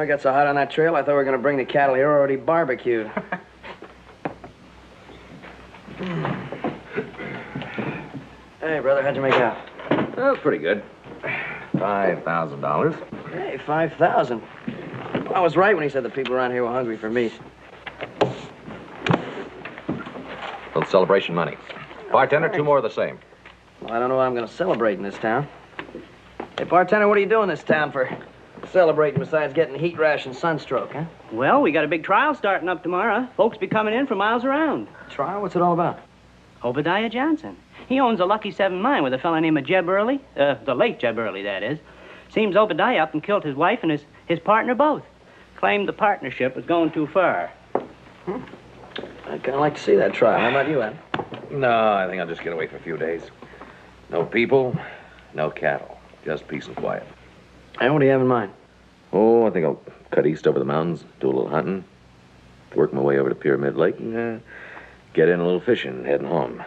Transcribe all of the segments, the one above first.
I got so hot on that trail, I thought we were going to bring the cattle here already barbecued. Hey, brother, how'd you make out? Oh, pretty good. $5,000. Hey, 5,000. I was right when he said the people around here were hungry for meat. Little celebration money. Bartender, 2 more of the same. Well, I don't know what I'm going to celebrate in this town. Hey, bartender, what are you doing in this town for celebrating besides getting heat rash and sunstroke, huh? Well, we got a big trial starting up tomorrow. Folks be coming in from miles around. Trial? What's it all about? Obadiah Johnson. He owns a Lucky 7 mine with a fella named Jeb Early. The late Jeb Early, that is. Seems Obadiah up and killed his wife and his partner both. Claimed the partnership was going too far. I'd kind of like to see that trial. How about you, Ed? No, I think I'll just get away for a few days. No people, no cattle. Just peace and quiet. And what do you have in mind? Oh, I think I'll cut east over the mountains, do a little hunting, work my way over to Pyramid Lake, and get in a little fishing, heading home.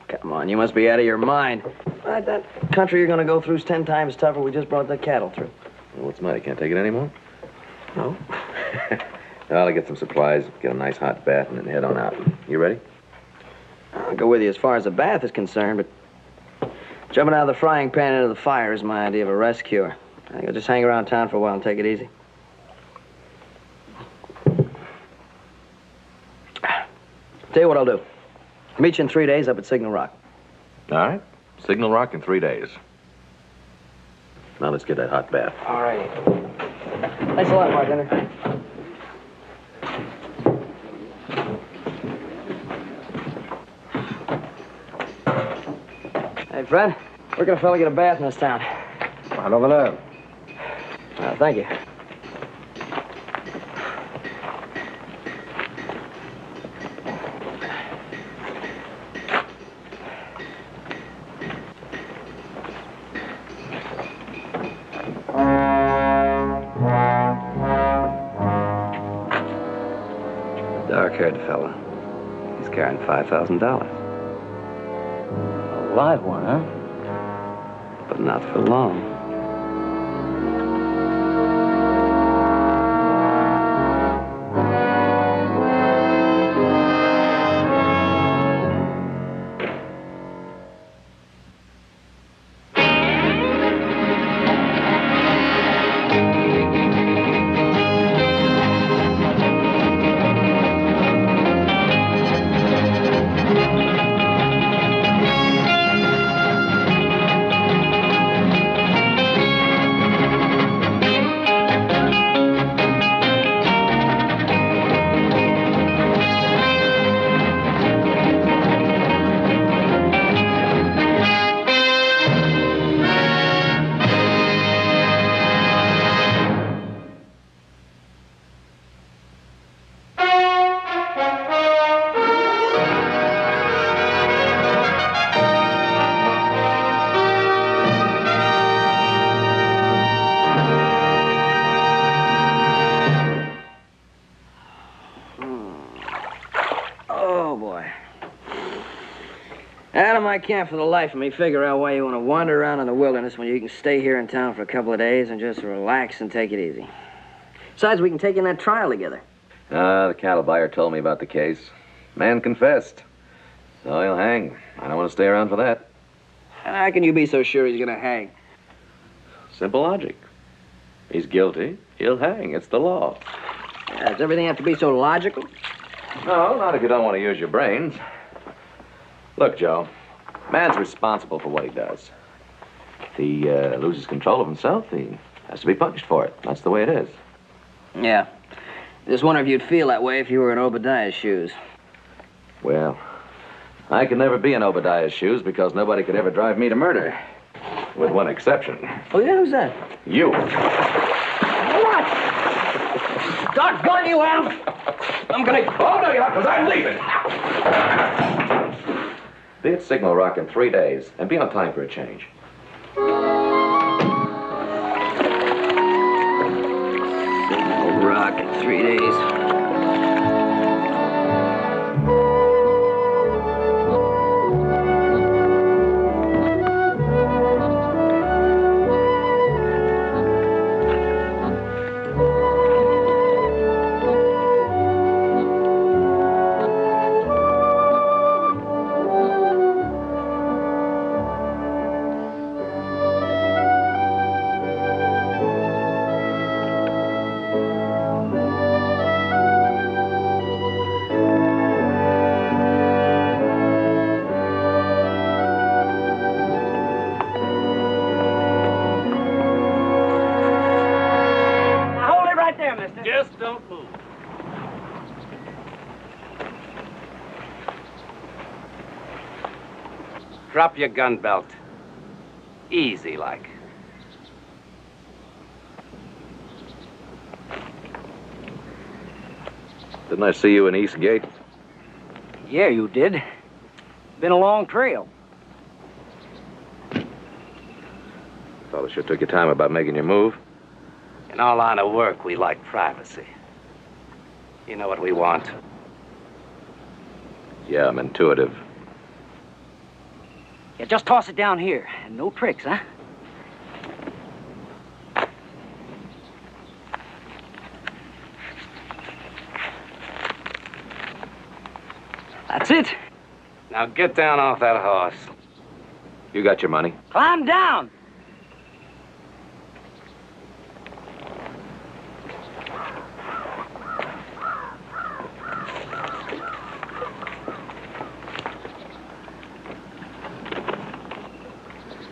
Come on, you must be out of your mind. That country you're going to go through is 10 times tougher. We just brought the cattle through. Well, what's the matter? Can't take it anymore? No. Well, I'll get some supplies, get a nice hot bath, and then head on out. You ready? I'll go with you as far as the bath is concerned, but jumping out of the frying pan into the fire is my idea of a rest cure. I think I'll just hang around town for a while and take it easy. Tell you what I'll do. Meet you in 3 days up at Signal Rock. All right. Signal Rock in 3 days. Now let's get that hot bath. All right. Thanks a lot, bartender. Hey, Fred, where can a fella get a bath in this town? Right over there. Thank you. Dark-haired fella. He's carrying $5,000. A live one, huh? But not for long. Adam, I can't for the life of me figure out why you want to wander around in the wilderness when you can stay here in town for a couple of days and just relax and take it easy. Besides, we can take in that trial together. The cattle buyer told me about the case. Man confessed. So he'll hang. I don't want to stay around for that. And how can you be so sure he's going to hang? Simple logic. He's guilty. He'll hang. It's the law. Does everything have to be so logical? No, not if you don't want to use your brains. Look, Joe, man's responsible for what he does. If he loses control of himself, he has to be punished for it. That's the way it is. Yeah. Just wonder if you'd feel that way if you were in Obadiah's shoes. Well, I could never be in Obadiah's shoes because nobody could ever drive me to murder. With one exception. Oh, yeah? Who's that? You. What? Doggone you, Adam! I'm gonna... Oh, no, you're not, because I'm leaving. Be at Signal Rock in 3 days, and be on time for a change. Signal Rock in 3 days. Drop your gun belt. Easy like. Didn't I see you in East Gate? Yeah, you did. Been a long trail. Fellow sure took your time about making your move. In our line of work, we like privacy. You know what we want? Yeah, I'm intuitive. Yeah, just toss it down here. And no tricks, huh? That's it. Now get down off that horse. You got your money. Climb down.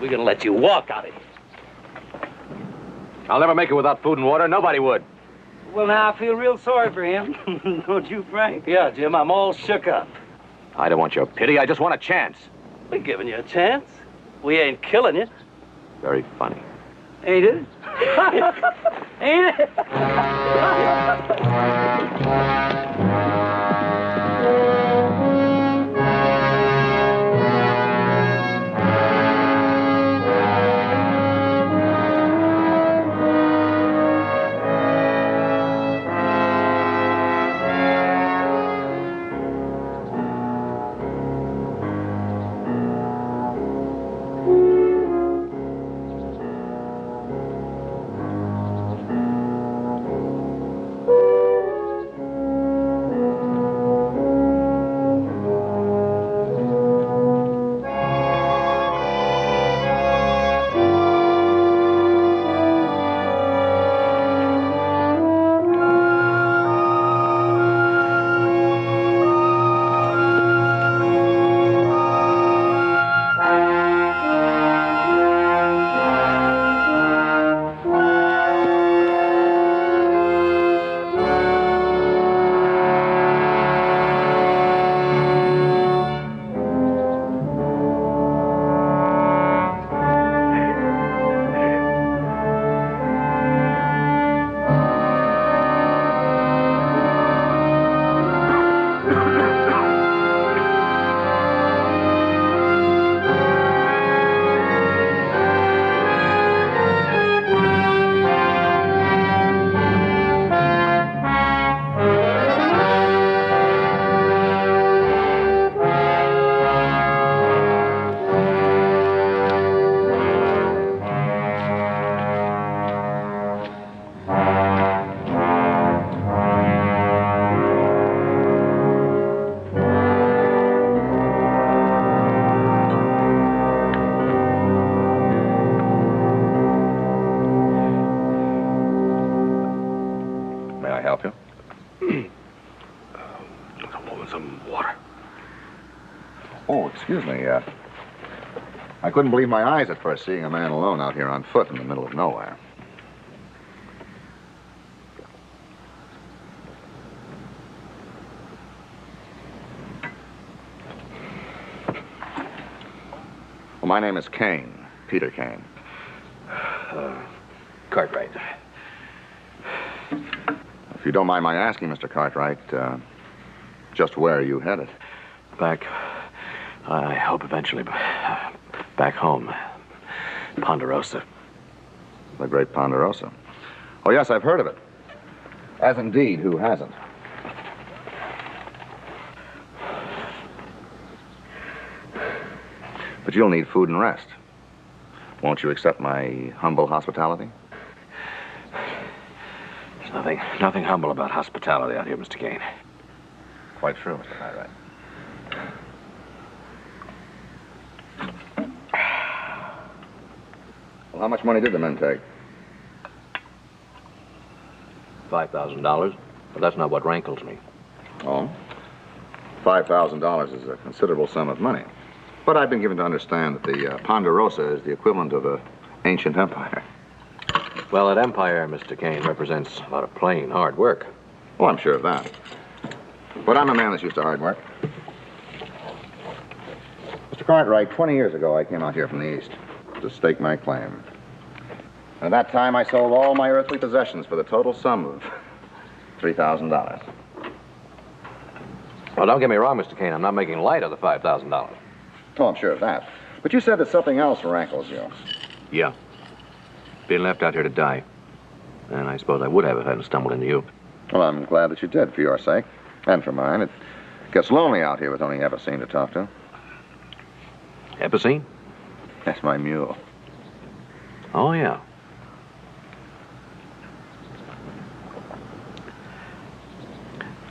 We're gonna let you walk out of here. I'll never make it without food and water. Nobody would. Well, now I feel real sorry for him. Don't you, Frank? Yeah, Jim, I'm all shook up. I don't want your pity. I just want a chance. We're giving you a chance. We ain't killing you. Very funny. Ain't it? Ain't it? Excuse me, I couldn't believe my eyes at first seeing a man alone out here on foot in the middle of nowhere. Well, my name is Kane, Peter Kane. Cartwright. If you don't mind my asking, Mr. Cartwright, just where are you headed? Back. I hope eventually back home. Ponderosa. The great Ponderosa. Oh, yes, I've heard of it. As indeed, who hasn't? But you'll need food and rest. Won't you accept my humble hospitality? There's nothing humble about hospitality out here, Mr. Kane. Quite true, Mr. Cartwright. Well, how much money did the men take? $5,000, but that's not what rankles me. Oh? $5,000 is a considerable sum of money. But I've been given to understand that the Ponderosa is the equivalent of an ancient empire. Well, that empire, Mr. Kane, represents a lot of plain, hard work. Oh, I'm sure of that. But I'm a man that's used to hard work. Mr. Cartwright, 20 years ago, I came out here from the east to stake my claim. At that time, I sold all my earthly possessions for the total sum of $3,000. Well, don't get me wrong, Mr. Kane. I'm not making light of the $5,000. Oh, I'm sure of that. But you said that something else rankles you. Yeah. Being left out here to die. And I suppose I would have if I hadn't stumbled into you. Well, I'm glad that you did, for your sake. And for mine. It gets lonely out here with only Epicene to talk to. Epicene? That's my mule. Oh, yeah.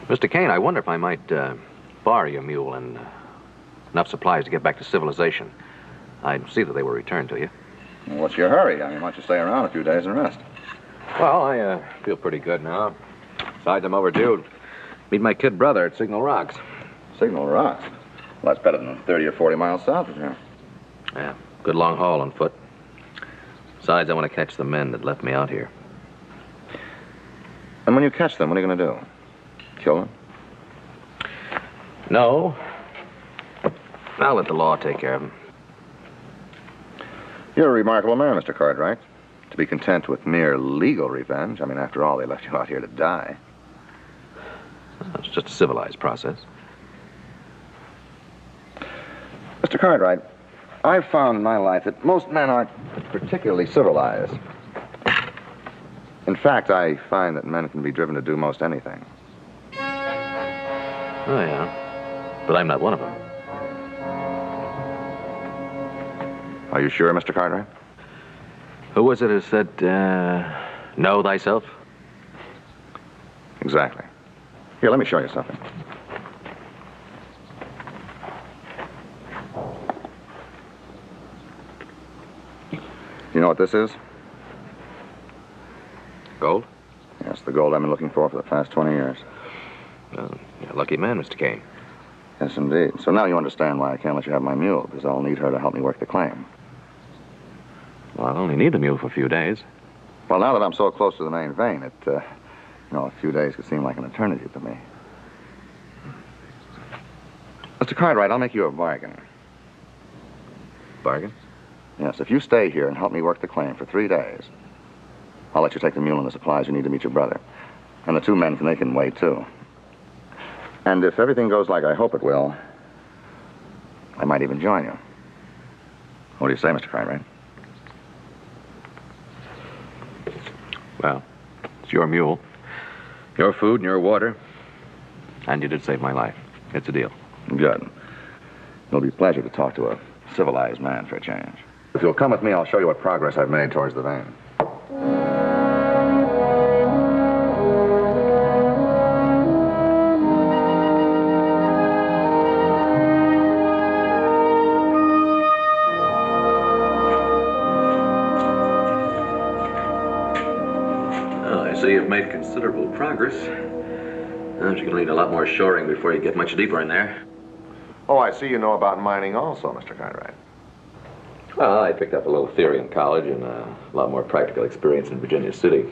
Mr. Kane, I wonder if I might borrow your mule and enough supplies to get back to civilization. I'd see that they were returned to you. Well, what's your hurry? I mean, why don't you stay around a few days and rest? Well, I feel pretty good now. Besides, I'm overdue. Meet my kid brother at Signal Rocks. Signal Rocks? Well, that's better than 30 or 40 miles south of here. Yeah, good long haul on foot. Besides, I want to catch the men that left me out here. And when you catch them, what are you going to do? Kill them? No. I'll let the law take care of them. You're a remarkable man, Mr. Cartwright. To be content with mere legal revenge. I mean, after all, they left you out here to die. It's just a civilized process. Mr. Cartwright, I've found in my life that most men aren't particularly civilized. In fact, I find that men can be driven to do most anything. Oh, yeah. But I'm not one of them. Are you sure, Mr. Cartwright? Who was it who said, know thyself? Exactly. Here, let me show you something. You know what this is? Gold? Yes, the gold I've been looking for the past 20 years. Well, you're a lucky man, Mr. Kane. Yes, indeed. So now you understand why I can't let you have my mule, because I'll need her to help me work the claim. Well, I'll only need the mule for a few days. Well, now that I'm so close to the main vein, a few days could seem like an eternity to me. Mr. Cartwright, I'll make you a bargain. Bargain? Yes, if you stay here and help me work the claim for 3 days, I'll let you take the mule and the supplies you need to meet your brother. And the 2 men, they can wait, too. And if everything goes like I hope it will, I might even join you. What do you say, Mr. Cartwright? Well, it's your mule, your food and your water, and you did save my life. It's a deal. Good. It'll be a pleasure to talk to a civilized man for a change. If you'll come with me, I'll show you what progress I've made towards the vein. So you've made considerable progress. You're going to need a lot more shoring before you get much deeper in there. Oh, I see you know about mining also, Mr. Cartwright. Well, I picked up a little theory in college and a lot more practical experience in Virginia City.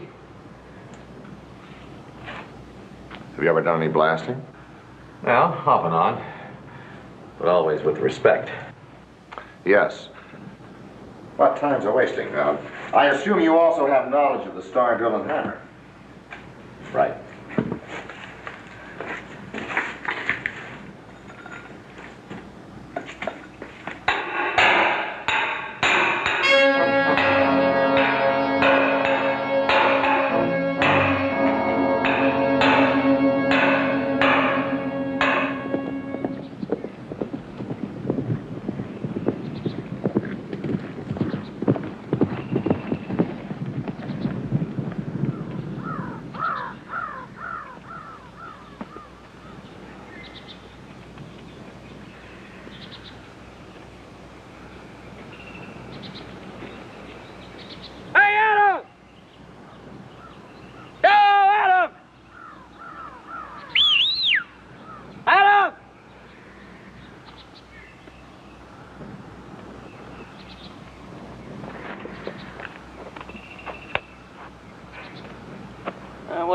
Have you ever done any blasting? Well, off and on, but always with respect. Yes. But time's a wasting now. I assume you also have knowledge of the star drill and hammer. Right.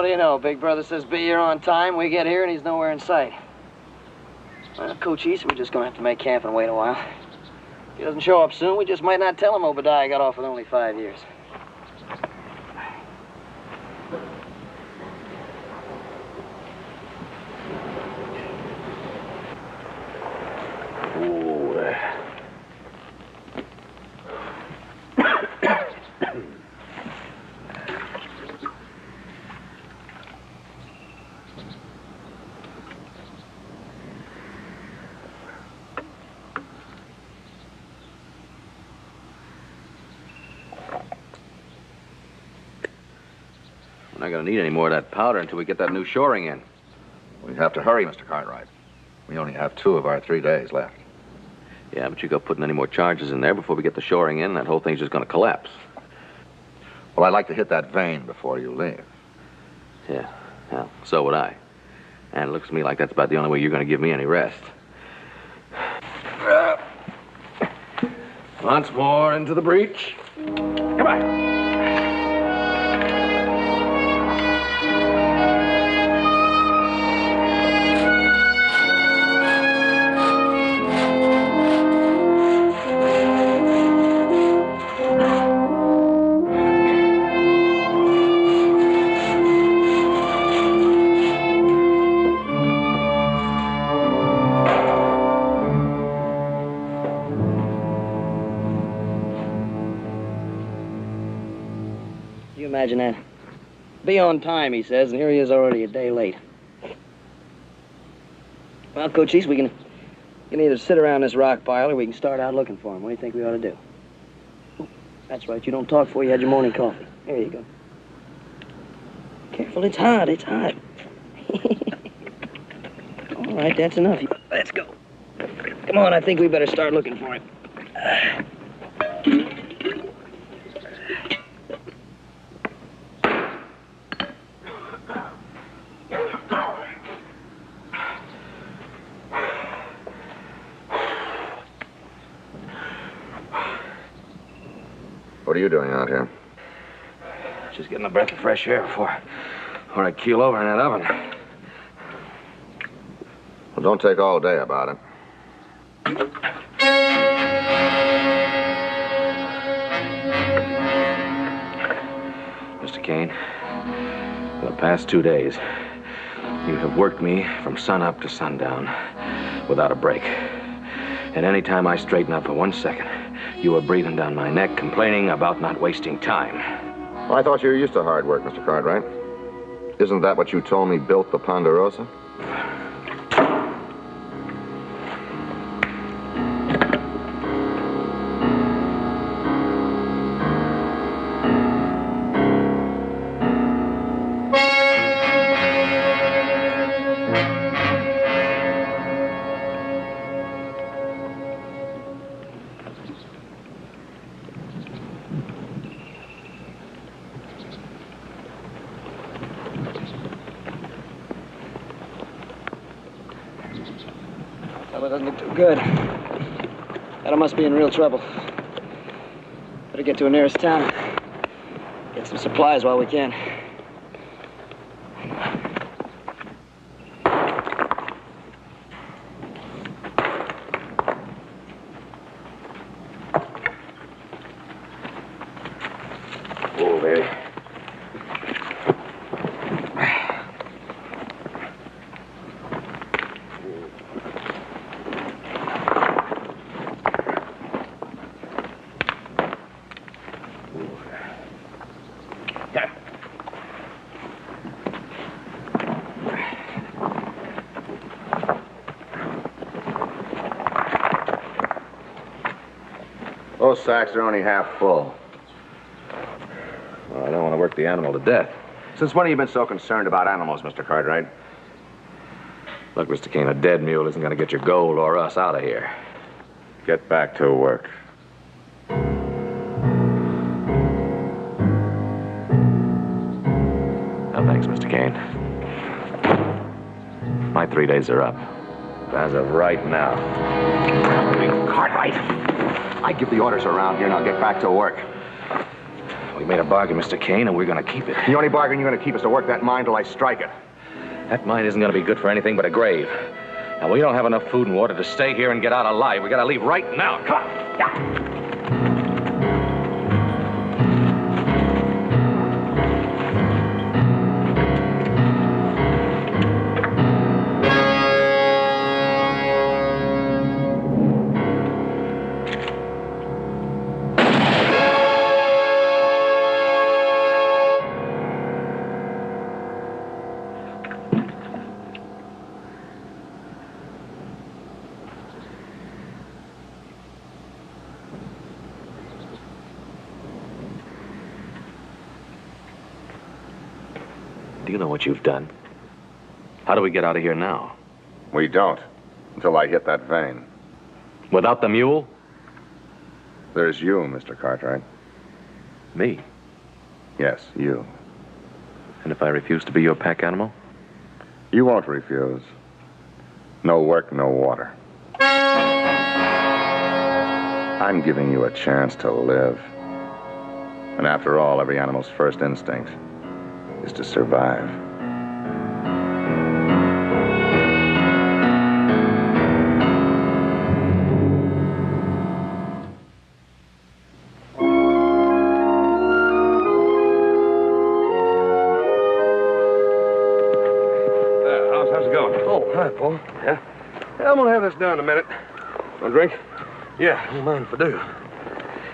What do you know? Big brother says be here on time. We get here and he's nowhere in sight. Well, Coach East, we're just going to have to make camp and wait a while. he doesn't show up soon, we just might not tell him Obadiah got off with only 5 years. We're not going to need any more of that powder until we get that new shoring in. We have to hurry, Mr. Cartwright. We only have 2 of our 3 days left. Yeah, but you go putting any more charges in there before we get the shoring in, that whole thing's just going to collapse. Well, I'd like to hit that vein before you leave. Yeah, well, so would I. And it looks to me like that's about the only way you're going to give me any rest. Once more into the breach. Come on. Imagine that. Be on time, he says, and here he is already a day late. Well, Cochise, we can either sit around this rock pile or we can start out looking for him. What do you think we ought to do? Ooh, that's right, you don't talk before you had your morning coffee. There you go. Careful, it's hot, it's hot. All right, that's enough. Let's go. Come on, I think we better start looking for him. What are you doing out here? Just getting a breath of fresh air before I keel over in that oven. Well, don't take all day about it. Mr. Kane, for the past 2 days, you have worked me from sunup to sundown without a break. And any time I straighten up for 1 second, you were breathing down my neck, complaining about not wasting time. Well, I thought you were used to hard work, Mr. Cartwright. Isn't that what you told me built the Ponderosa? Well, it doesn't look too good. That must be in real trouble. Better get to a nearest town. Get some supplies while we can. Oh, baby. Those sacks are only half full. Well, I don't want to work the animal to death. Since when have you been so concerned about animals, Mr. Cartwright? Look, Mr. Kane, a dead mule isn't going to get your gold or us out of here. Get back to work. No, thanks, Mr. Kane. My 3 days are up. As of right now. Cartwright! I give the orders around here, and I'll get back to work. We made a bargain, Mr. Kane, and we're going to keep it. The only bargain you're going to keep is to work that mine till I strike it. That mine isn't going to be good for anything but a grave. Now, we don't have enough food and water to stay here and get out alive. We gotta leave right now. Come on. Yeah. Do you know what you've done? How do we get out of here now? We don't, until I hit that vein. Without the mule? There's you, Mr. Cartwright. Me? Yes, you. And if I refuse to be your pack animal? You won't refuse. No work, no water. I'm giving you a chance to live. And after all, every animal's first instinct is to survive. How's it going? Oh, hi, Paul. Yeah? I'm gonna have this done in a minute. Want a drink? Yeah, don't mind if I do.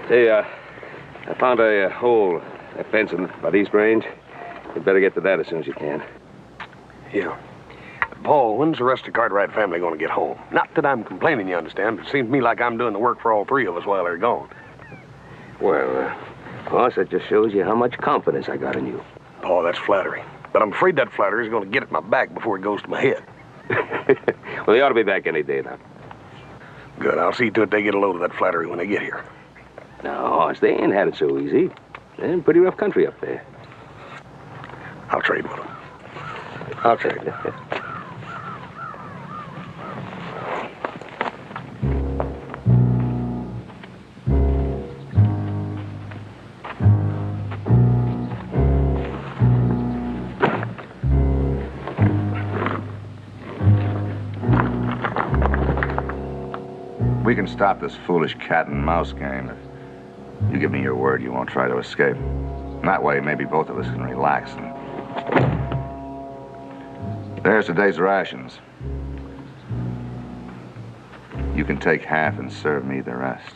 Hey, I found a hole, a fence by the East Range. You'd better get to that as soon as you can. Yeah. Paul, when's the rest of the Cartwright family gonna get home? Not that I'm complaining, you understand, but it seems to me like I'm doing the work for all three of us while they're gone. Well, boss, that just shows you how much confidence I got in you. Paul, that's flattering. But I'm afraid that flattery is gonna get at my back before it goes to my head. Well, they ought to be back any day now. Good, I'll see to it they get a load of that flattery when they get here. Now, boss, they ain't had it so easy. They're in pretty rough country up there. I'll trade with them. I'll trade. We can stop this foolish cat and mouse game if you give me your word you won't try to escape. And that way, maybe both of us can relax. And there's today's rations. You can take half and serve me the rest.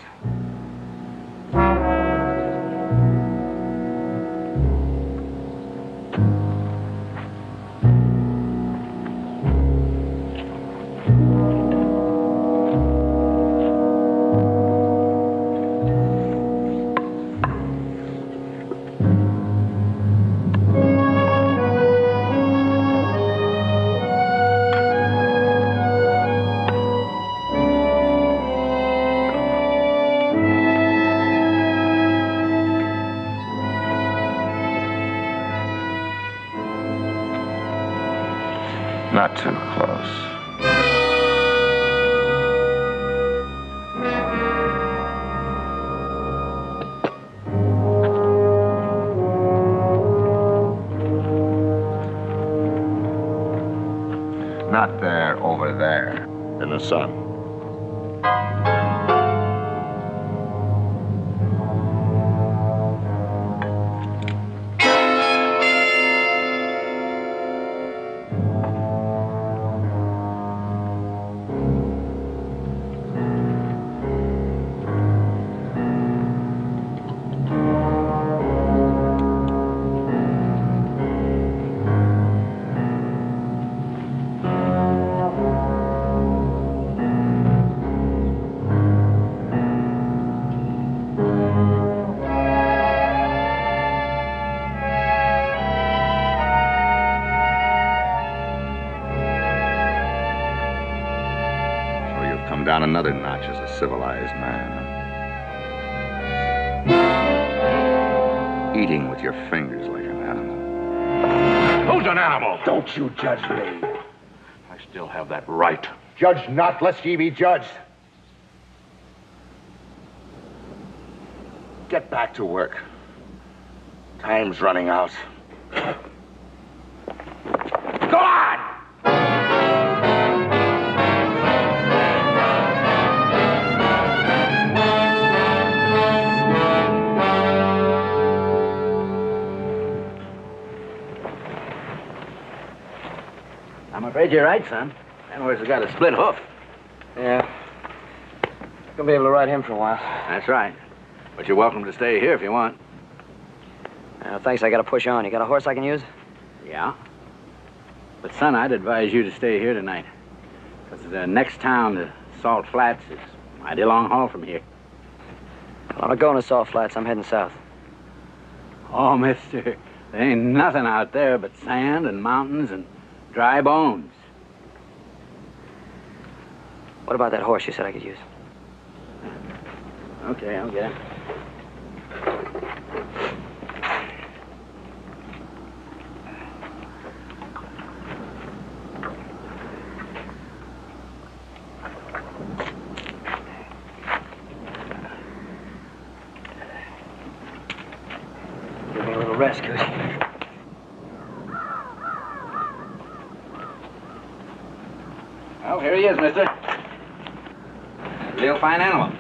Not too close. Not there, over there, in the sun. Down another notch as a civilized man. Eating with your fingers like an animal. Who's an animal? Don't you judge me. I still have that right. Judge not, lest ye be judged. Get back to work. Time's running out. Go on! think you're right, son. That horse has got a split hoof. Yeah. Gonna be able to ride him for a while. That's right. But you're welcome to stay here if you want. Thanks, I gotta push on. You got a horse I can use? Yeah. But, son, I'd advise you to stay here tonight. Because the next town, the Salt Flats, is a mighty long haul from here. Well, I'm not going to Salt Flats. I'm heading south. Oh, mister, there ain't nothing out there but sand and mountains and dry bones. What about that horse you said I could use? Okay, I'll get him. Give me a little rest, Cootie. Well, here he is, mister. Real fine animal.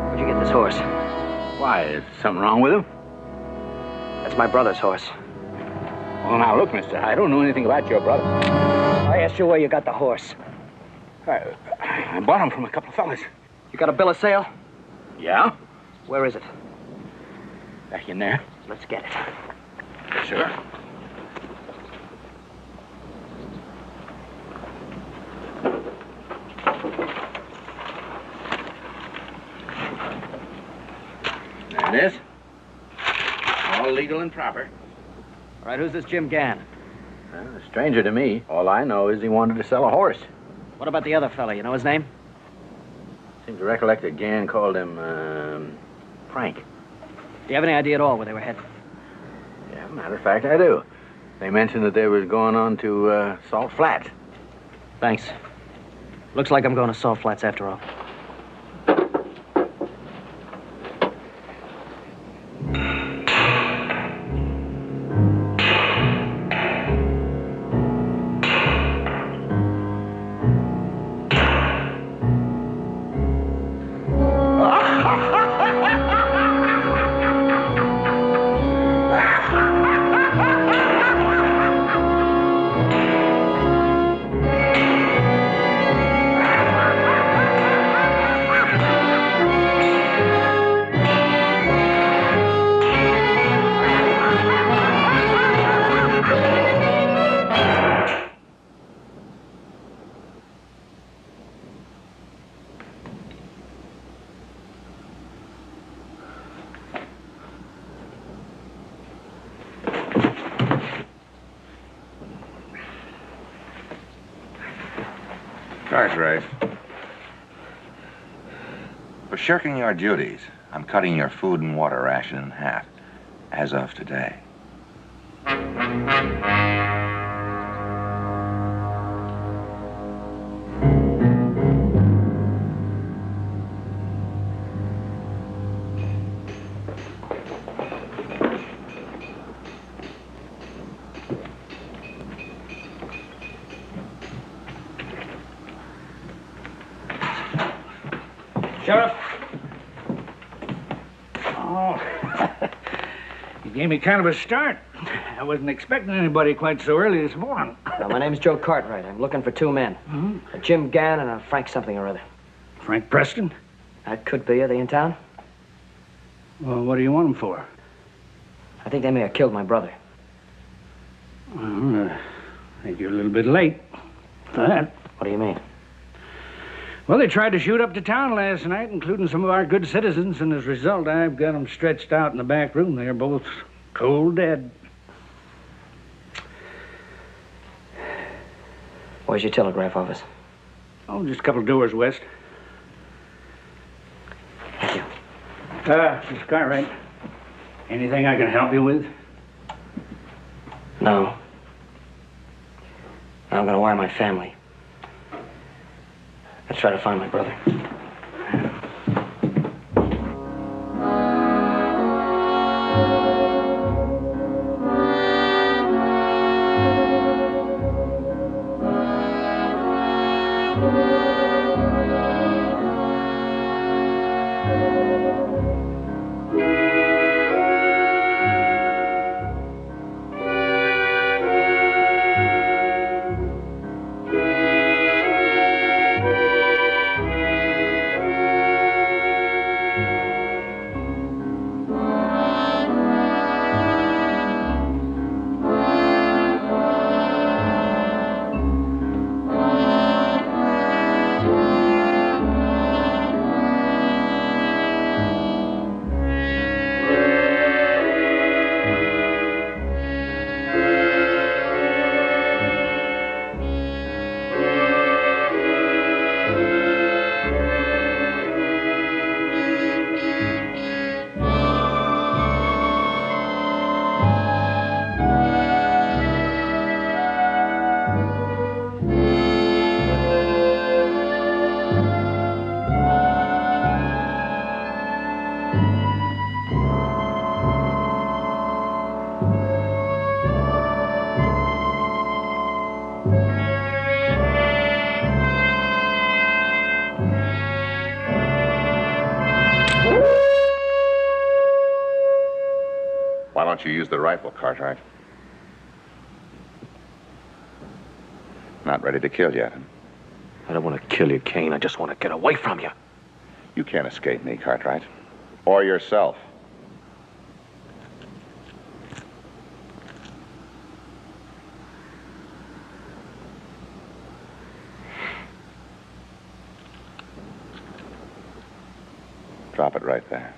Where'd you get this horse? Why, is something wrong with him? That's my brother's horse. Well, now, look, mister, I don't know anything about your brother. I asked you where you got the horse. I bought him from a couple of fellas. You got a bill of sale? Yeah? Where is it? Back in there. Let's get it. Sure. There it is. All legal and proper. All right, who's this Jim Gann? Well, a stranger to me. All I know is he wanted to sell a horse. What about the other fella? You know his name? Seem to recollect that Gann called him, Frank. Do you have any idea at all where they were headed? Yeah, matter of fact, I do. They mentioned that they were going on to, Salt Flats. Thanks. Looks like I'm going to Salt Flats after all. Cartwright. For shirking your duties, I'm cutting your food and water ration in half, as of today. Sheriff. Oh, you gave me kind of a start. I wasn't expecting anybody quite so early this morning. My name's Joe Cartwright. I'm looking for two men. A Jim Gann and a Frank something or other. Frank Preston? That could be. Are they in town? Well, what do you want them for? I think they may have killed my brother. Well, I think you're a little bit late for that. What do you mean? Well, they tried to shoot up the town last night, including some of our good citizens, and as a result, I've got them stretched out in the back room. They're both cold dead. Where's your telegraph office? Oh, just a couple of doors west. Thank you. Mr. Cartwright, anything I can help you with? No. I'm gonna wire my family. Let's try to find my brother. don't you use the rifle, Cartwright? Not ready to kill yet. I don't want to kill you, Kane. I just want to get away from you. You can't escape me, Cartwright. Or yourself. Drop it right there.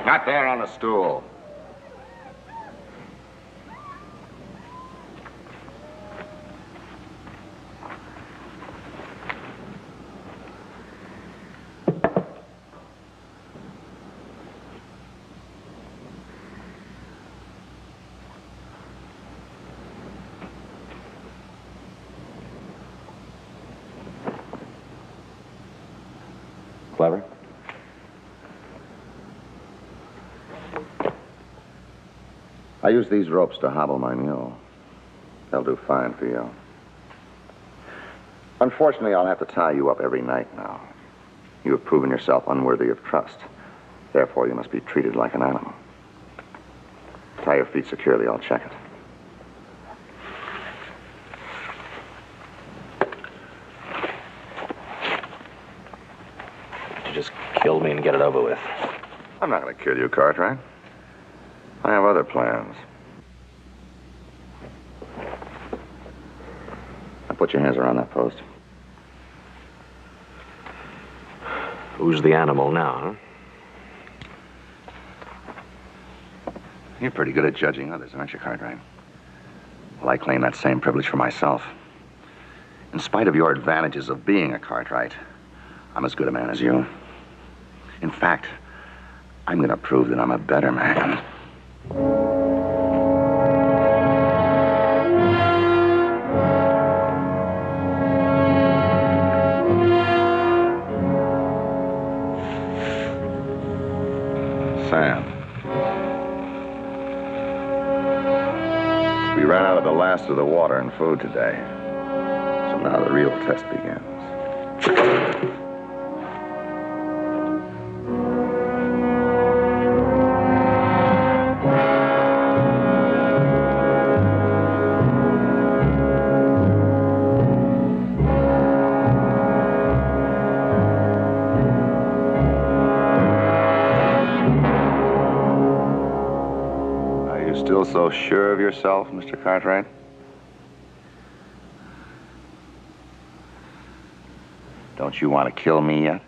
Not there on a stool. Clever? I use these ropes to hobble my mule. They'll do fine for you. Unfortunately, I'll have to tie you up every night now. You have proven yourself unworthy of trust. Therefore, you must be treated like an animal. Tie your feet securely. I'll check it. You just kill me and get it over with. I'm not going to kill you, Cartwright. I have other plans. Now put your hands around that post. Who's the animal now, huh? You're pretty good at judging others, aren't you, Cartwright? Well, I claim that same privilege for myself. In spite of your advantages of being a Cartwright, I'm as good a man as you. In fact, I'm going to prove that I'm a better man. Sam. We ran out of the last of the water and food today. So now the real test begins. Still so sure of yourself, Mr. Cartwright? Don't you want to kill me yet?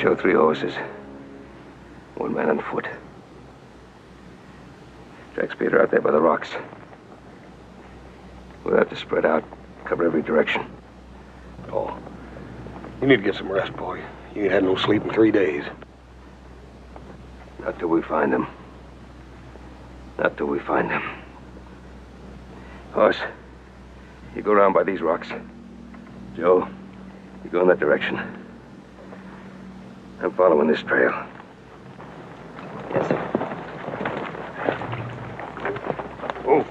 show 3 horses. 1 man on foot. Jack's Peter out there by the rocks. We'll have to spread out, cover every direction. Oh, you need to get some rest, boy. You ain't had no sleep in 3 days. Not till we find them. Not till we find them. Horse, you go around by these rocks. Joe, you go in that direction. I'm following this trail. Yes, sir. Move.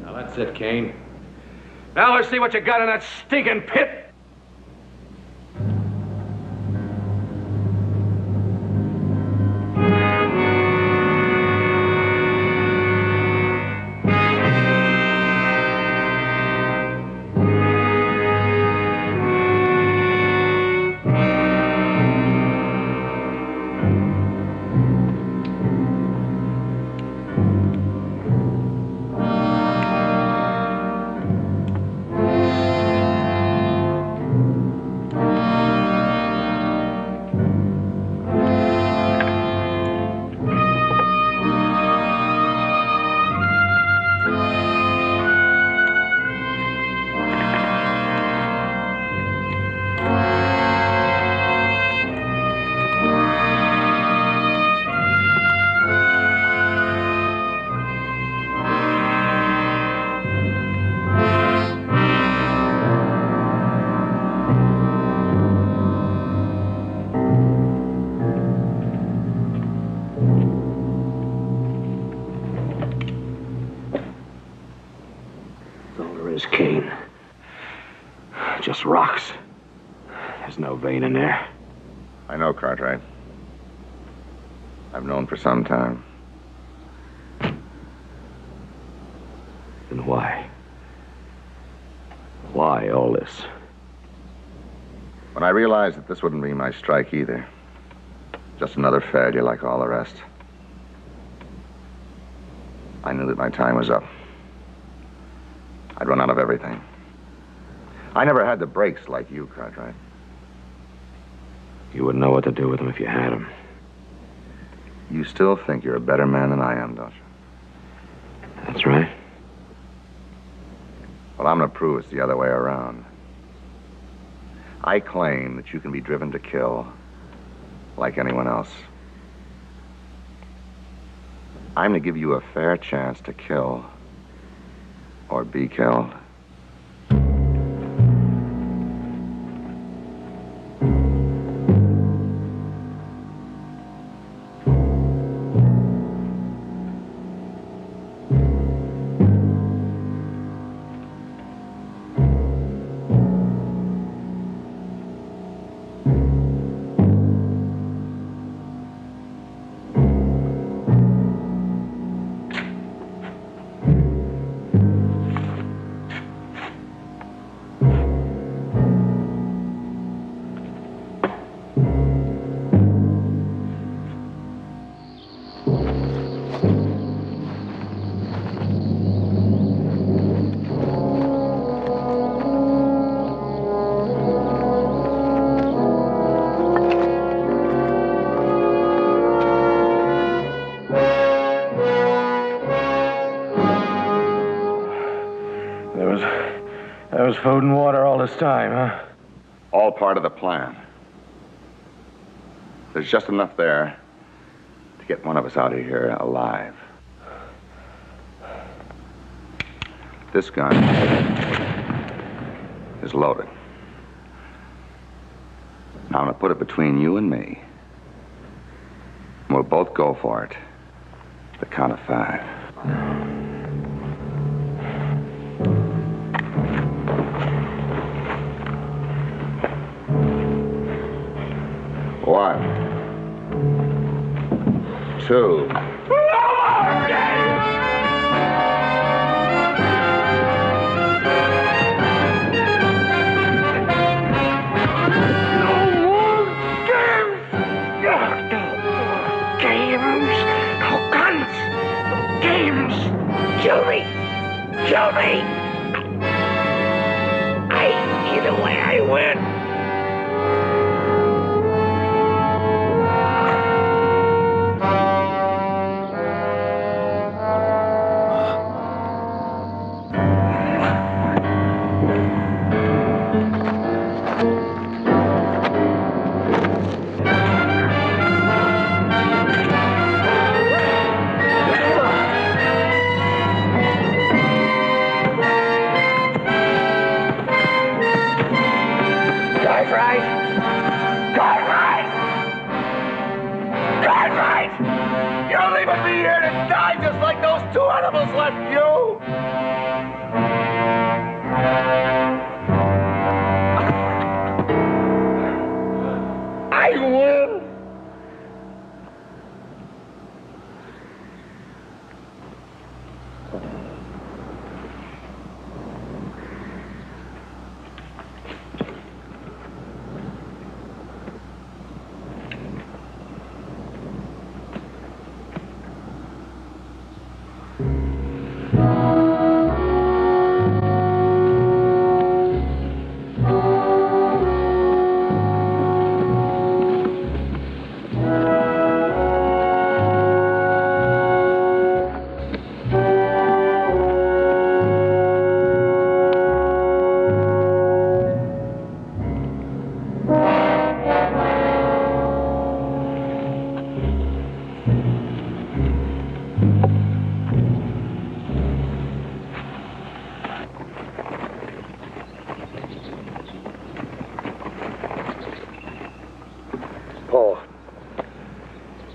Now that's it, Kane. Now let's see what you got in that stinking pit. Kane. Just rocks. There's no vein in there. I know, Cartwright. I've known for some time. Then why? Why all this? When I realized that this wouldn't be my strike either, just another failure like all the rest, I knew that my time was up. I'd run out of everything. I never had the brakes like you, Cartwright. You wouldn't know what to do with them if you had them. You still think you're a better man than I am, don't you? That's right. Well, I'm going to prove it's the other way around. I claim that you can be driven to kill like anyone else. I'm going to give you a fair chance to kill or be killed. There was food and water all this time, huh? All part of the plan. There's just enough there to get one of us out of here alive. This gun is loaded. Now I'm going to put it between you and me. And we'll both go for it. The count of 5. One, 2. games. Kill me. Kill me. Either way, I win.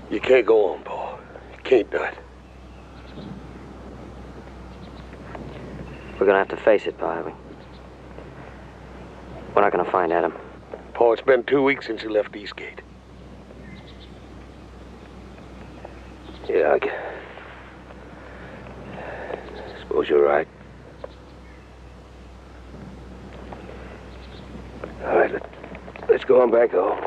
You can't go on, Paul. You can't do it. We're gonna have to face it, Pa. We're not gonna find Adam. Paul, it's been 2 weeks since he left Eastgate. Yeah, I suppose you're right. All right, let's go on back home.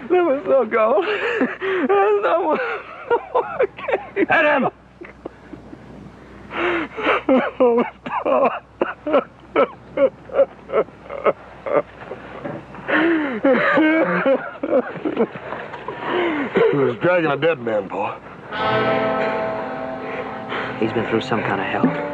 That was so cold. There's no more. Adam! Oh, Paul. He was dragging a dead man, Paul. He's been through some kind of hell.